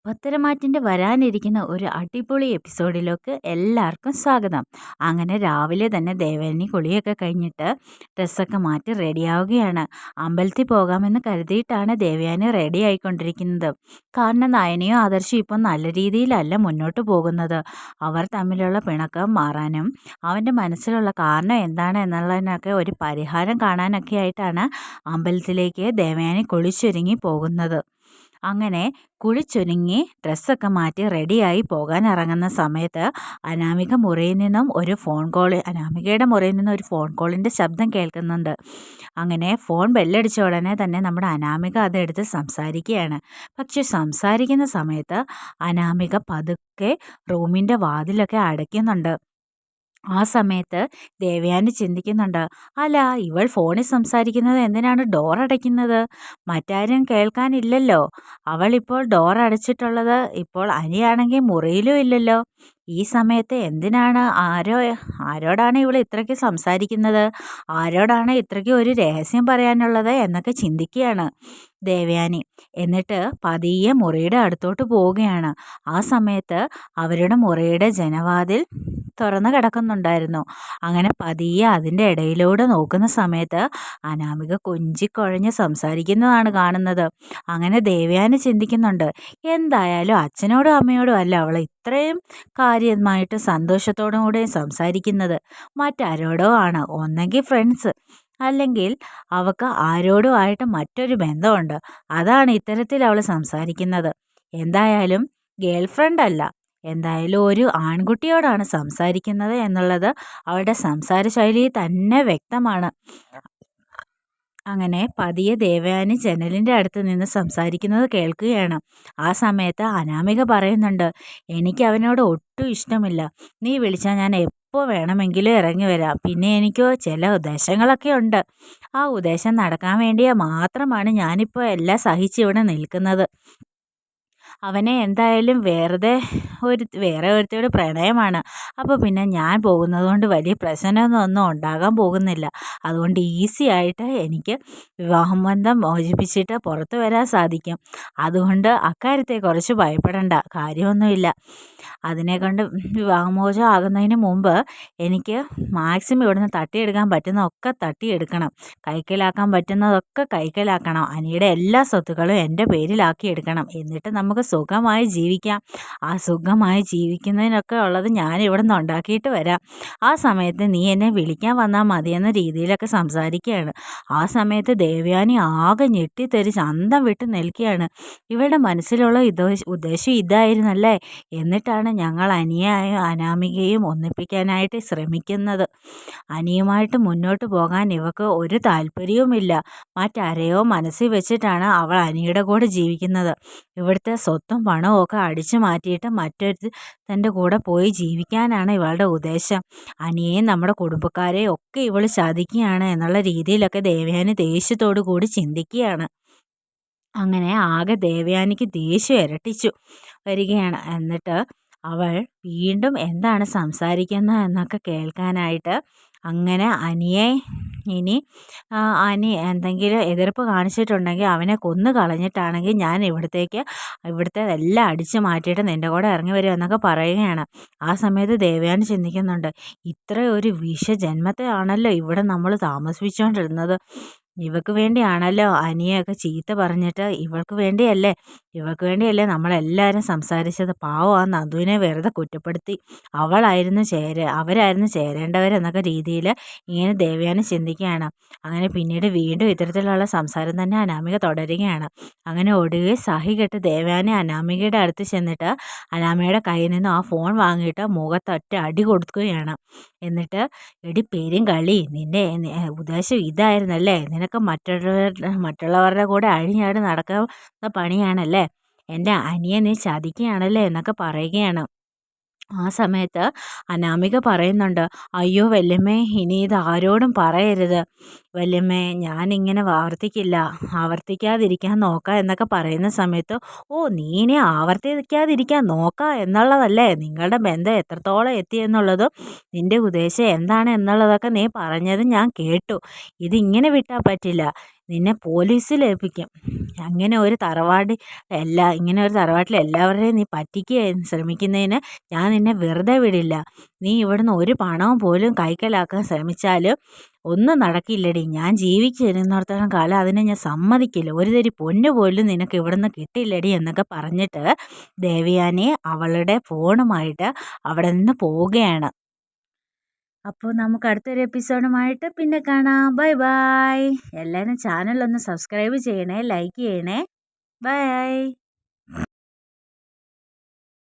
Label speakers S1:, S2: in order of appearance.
S1: പത്തരമാറ്റിൻ്റെ വരാനിരിക്കുന്ന ഒരു അടിപൊളി എപ്പിസോഡിലേക്ക് എല്ലാവർക്കും സ്വാഗതം. അങ്ങനെ രാവിലെ തന്നെ ദേവയാനി കുളിയൊക്കെ കഴിഞ്ഞിട്ട് ഡ്രസ്സൊക്കെ മാറ്റി റെഡിയാവുകയാണ്. അമ്പലത്തിൽ പോകാമെന്ന് കരുതിയിട്ടാണ് ദേവയാനി റെഡി ആയിക്കൊണ്ടിരിക്കുന്നത്. കാരണം നയനയും ആദർശും ഇപ്പം നല്ല രീതിയിലല്ല മുന്നോട്ട് പോകുന്നത്. അവർ തമ്മിലുള്ള പിണക്കം മാറാനും അവൻ്റെ മനസ്സിലുള്ള കാരണം എന്താണ് എന്നുള്ളതിനൊക്കെ ഒരു പരിഹാരം കാണാനൊക്കെ ആയിട്ടാണ് അമ്പലത്തിലേക്ക് ദേവയാനി കുളിച്ചൊരുങ്ങി പോകുന്നത്. അങ്ങനെ കുളിച്ചൊരുങ്ങി ഡ്രസ്സൊക്കെ മാറ്റി റെഡിയായി പോകാൻ ഇറങ്ങുന്ന സമയത്ത് അനാമികയുടെ മുറിയിൽ നിന്ന് ഒരു ഫോൺ കോളിൻ്റെ ശബ്ദം കേൾക്കുന്നുണ്ട്. അങ്ങനെ ഫോൺ ബെല്ലടിച്ച ഉടനെ തന്നെ നമ്മുടെ അനാമിക അതെടുത്ത് സംസാരിക്കുകയാണ്. പക്ഷെ സംസാരിക്കുന്ന സമയത്ത് അനാമിക പതുക്കെ റൂമിൻ്റെ വാതിലൊക്കെ അടയ്ക്കുന്നുണ്ട്. ആ സമയത്ത് ദേവയാനി ചിന്തിക്കുന്നുണ്ട്, അല്ല ഇവൾ ഫോണിൽ സംസാരിക്കുന്നത് എന്തിനാണ് ഡോർ അടയ്ക്കുന്നത്? മറ്റാരും കേൾക്കാനില്ലല്ലോ. അവൾ ഇപ്പോൾ ഡോർ അടച്ചിട്ടുള്ളത് ഇപ്പോൾ അനിയാണെങ്കിൽ മുറിയിലും ഇല്ലല്ലോ. ഈ സമയത്ത് എന്തിനാണ് ആരോടാണ് ഇവൾ ഇത്രയ്ക്ക് സംസാരിക്കുന്നത്? ആരോടാണ് ഇത്രയ്ക്ക് ഒരു രഹസ്യം പറയാനുള്ളത് എന്നൊക്കെ ചിന്തിക്കുകയാണ് ദേവയാനി. എന്നിട്ട് പതിയെ മുറിയുടെ അടുത്തോട്ട് പോവുകയാണ്. ആ സമയത്ത് അവരുടെ മുറിയുടെ ജനവാതിൽ തുറന്നു കിടക്കുന്നുണ്ടായിരുന്നു. അങ്ങനെ പതിയെ അതിൻ്റെ ഇടയിലൂടെ നോക്കുന്ന സമയത്ത് അനാമിക കൊഞ്ചിക്കുഴഞ്ഞ് സംസാരിക്കുന്നതാണ് കാണുന്നത്. അങ്ങനെ ദേവയാനി ചിന്തിക്കുന്നുണ്ട്, എന്തായാലും അച്ഛനോടും അമ്മയോടും അല്ല അവൾ ഇത്രയും കാര്യമായിട്ട് സന്തോഷത്തോടും കൂടെ സംസാരിക്കുന്നത്. മറ്റാരോടോ ആണ്. ഒന്നെങ്കിൽ ഫ്രണ്ട്സ്, അല്ലെങ്കിൽ അവൾക്ക് ആരോടുമായിട്ട് മറ്റൊരു ബന്ധമുണ്ട്. അതാണ് ഇത്തരത്തിൽ അവൾ സംസാരിക്കുന്നത്. എന്തായാലും ഗേൾ ഫ്രണ്ട് അല്ല, എന്തായാലും ഒരു ആൺകുട്ടിയോടാണ് സംസാരിക്കുന്നത് എന്നുള്ളത് അവളുടെ സംസാര ശൈലിയിൽ തന്നെ വ്യക്തമാണ്. അങ്ങനെ പതിയെ ദേവയാനി ജനലിൻ്റെ അടുത്ത് നിന്ന് സംസാരിക്കുന്നത് കേൾക്കുകയാണ്. ആ സമയത്ത് അനാമിക പറയുന്നുണ്ട്, എനിക്ക് അവനോട് ഒട്ടും ഇഷ്ടമില്ല. നീ വിളിച്ചാൽ ഞാൻ എപ്പോൾ വേണമെങ്കിലും ഇറങ്ങി വരാം. പിന്നെ എനിക്ക് ചില ഉദ്ദേശങ്ങളൊക്കെ ഉണ്ട്. ആ ഉദ്ദേശം നടക്കാൻ വേണ്ടിയാ മാത്രമാണ് ഞാനിപ്പോൾ എല്ലാം സഹിച്ചിവിടെ നിൽക്കുന്നത്. അവനെ എന്തായാലും വേറെ ഒരുത്തിയോട് പ്രണയമാണ്. അപ്പോൾ പിന്നെ ഞാൻ പോകുന്നത് കൊണ്ട് വലിയ പ്രശ്നമൊന്നും ഉണ്ടാകാൻ പോകുന്നില്ല. അതുകൊണ്ട് ഈസി ആയിട്ട് എനിക്ക് വിവാഹബന്ധം മോചിപ്പിച്ചിട്ട് പുറത്തു വരാൻ സാധിക്കും. അതുകൊണ്ട് അക്കാര്യത്തെക്കുറിച്ച് ഭയപ്പെടേണ്ട കാര്യമൊന്നുമില്ല. അതിനെക്കൊണ്ട് വിവാഹമോചനം ആകുന്നതിന് മുമ്പ് എനിക്ക് മാക്സിമം ഇവിടുന്ന് തട്ടിയെടുക്കാൻ പറ്റുന്നതൊക്കെ തട്ടിയെടുക്കണം. കൈക്കലാക്കാൻ പറ്റുന്നതൊക്കെ കൈക്കലാക്കണം. അനിയുടെ എല്ലാ സ്വത്തുക്കളും എൻ്റെ പേരിലാക്കി എടുക്കണം. എന്നിട്ട് നമുക്ക് സുഖമായി ജീവിക്കാം. ആ സുഖമായി ജീവിക്കുന്നതിനൊക്കെ ഉള്ളത് ഞാൻ ഇവിടെ നിന്ന് ഉണ്ടാക്കിയിട്ട് വരാം. ആ സമയത്ത് നീ എന്നെ വിളിക്കാൻ വന്നാൽ മതിയെന്ന രീതിയിലൊക്കെ സംസാരിക്കുകയാണ്. ആ സമയത്ത് ദേവയാനി ആകെ ഞെട്ടിത്തെറിച്ച് അന്തം വിട്ട് നിൽക്കുകയാണ്. ഇവളുടെ മനസ്സിലുള്ള ഉദ്ദേശം ഇതായിരുന്നല്ലേ? എന്നിട്ടാണ് ഞങ്ങൾ അനിയായും അനാമികയും ഒന്നിപ്പിക്കാനായിട്ട് ശ്രമിക്കുന്നത്. അനിയുമായിട്ട് മുന്നോട്ട് പോകാൻ ഇവക്ക് ഒരു താല്പര്യവുമില്ല. മറ്റാരെയോ മനസ്സിൽ വെച്ചിട്ടാണ് അവൾ അനിയുടെ കൂടെ ജീവിക്കുന്നത്. ഇവിടുത്തെ സ്വത്തും പണവും ഒക്കെ അടിച്ചു മാറ്റിയിട്ട് മറ്റൊരു തൻ്റെ കൂടെ പോയി ജീവിക്കാനാണ് ഇവളുടെ ഉദ്ദേശം. അനിയെയും നമ്മുടെ കുടുംബക്കാരെയും ഒക്കെ ഇവൾ ചതിക്കുകയാണ് എന്നുള്ള രീതിയിലൊക്കെ ദേവയാനി ദേഷ്യത്തോടു കൂടി ചിന്തിക്കുകയാണ്. അങ്ങനെ ആകെ ദേവയാനിക്ക് ദേഷ്യം ഇരട്ടിച്ചു വരികയാണ്. എന്നിട്ട് അവൾ വീണ്ടും എന്താണ് സംസാരിക്കുന്നത് എന്നൊക്കെ കേൾക്കാനായിട്ട് അങ്ങനെ അനി എന്തെങ്കിലും എതിർപ്പ് കാണിച്ചിട്ടുണ്ടെങ്കിൽ അവനെ കൊന്നു കളഞ്ഞിട്ടാണെങ്കിൽ ഞാൻ ഇവിടുത്തെ എല്ലാം അടിച്ചു മാറ്റിയിട്ട് നിൻ്റെ കൂടെ ഇറങ്ങി വരും എന്നൊക്കെ പറയുകയാണ്. ആ സമയത്ത് ദേവയാനി ചിന്തിക്കുന്നുണ്ട്, ഇത്ര ഒരു വിഷജന്മത്തെ ആണല്ലോ ഇവിടെ നമ്മൾ താമസിപ്പിച്ചുകൊണ്ടിരുന്നത്. ഇവൾക്ക് വേണ്ടിയാണല്ലോ അനിയൊക്കെ ചീത്ത പറഞ്ഞിട്ട് ഇവൾക്ക് വേണ്ടിയല്ലേ നമ്മളെല്ലാവരും സംസാരിച്ചത്. പാവം ആ നന്ദുവിനെ വെറുതെ കുറ്റപ്പെടുത്തി. അവരായിരുന്നു ചേരേണ്ടവരെന്നൊക്കെ രീതിയിൽ ഇങ്ങനെ ദേവയാനി ചിന്തിക്കുകയാണ്. അങ്ങനെ പിന്നീട് വീണ്ടും ഇത്തരത്തിലുള്ള സംസാരം തന്നെ അനാമിക തുടരുകയാണ്. അങ്ങനെ ഒടുവിൽ സഹി കെട്ട് ദേവയാനി അനാമികയുടെ അടുത്ത് ചെന്നിട്ട് അനാമികയുടെ കയ്യിൽ നിന്നും ആ ഫോൺ വാങ്ങിയിട്ട് മുഖത്തൊറ്റ അടി കൊടുക്കുകയാണ്. എന്നിട്ട്, എടി പെരുങ്കളി, നിന്റെ ഉദ്ദേശം ഇതായിരുന്നല്ലേ? നിനക്ക് മറ്റുള്ളവരുടെ കൂടെ അഴിഞ്ഞാടി നടക്കുന്ന പണിയാണല്ലേ? എൻ്റെ അനിയനെ നീ ചതിക്കുകയാണല്ലേ എന്നൊക്കെ പറയുകയാണ്. ആ സമയത്ത് അനാമിക പറയുന്നുണ്ട്, അയ്യോ വല്യമ്മേ, ഇനി ഇത് ആരോടും പറയരുത് വല്യമ്മേ, ഞാനിങ്ങനെ ആവർത്തിക്കാതിരിക്കാൻ നോക്കാം എന്നൊക്കെ പറയുന്ന സമയത്ത്, ഓ നീ ഇനി ആവർത്തിക്കാതിരിക്കാൻ നോക്കാം എന്നുള്ളതല്ലേ നിങ്ങളുടെ ബന്ധം എത്രത്തോളം എത്തിയെന്നുള്ളതും നിൻ്റെ ഉദ്ദേശം എന്താണ് എന്നുള്ളതൊക്കെ നീ പറഞ്ഞത് ഞാൻ കേട്ടു. ഇതിങ്ങനെ വിട്ടാൽ പറ്റില്ല. നിന്നെ പോലീസിൽ ഏൽപ്പിക്കും. ഇങ്ങനെ ഒരു തറവാട്ടിൽ എല്ലാവരെയും നീ പറ്റിക്കാൻ ശ്രമിക്കുന്നതിന് ഞാൻ നിന്നെ വെറുതെ വിടില്ല. നീ ഇവിടുന്ന് ഒരു പണവും പോലും കൈക്കലാക്കാൻ ശ്രമിച്ചാൽ ഒന്നും നടക്കില്ലടി. ഞാൻ ജീവിച്ചിരുന്നിടത്തോളം കാലം അതിനെ ഞാൻ സമ്മതിക്കില്ല. ഒരു തരി പൊന്ന് പോലും നിനക്ക് ഇവിടുന്ന് കിട്ടില്ലടി എന്നൊക്കെ പറഞ്ഞിട്ട് ദേവയാനി അവളുടെ ഫോണുമായിട്ട് അവിടെ നിന്ന് പോവുകയാണ്. അപ്പോൾ നമുക്ക് അടുത്തൊരു എപ്പിസോഡുമായിട്ട് പിന്നെ കാണാം. Bye bye. എല്ലാവരും ചാനലൊന്ന് സബ്സ്ക്രൈബ് ചെയ്യണേ, ലൈക്ക് ചെയ്യണേ. ബൈ.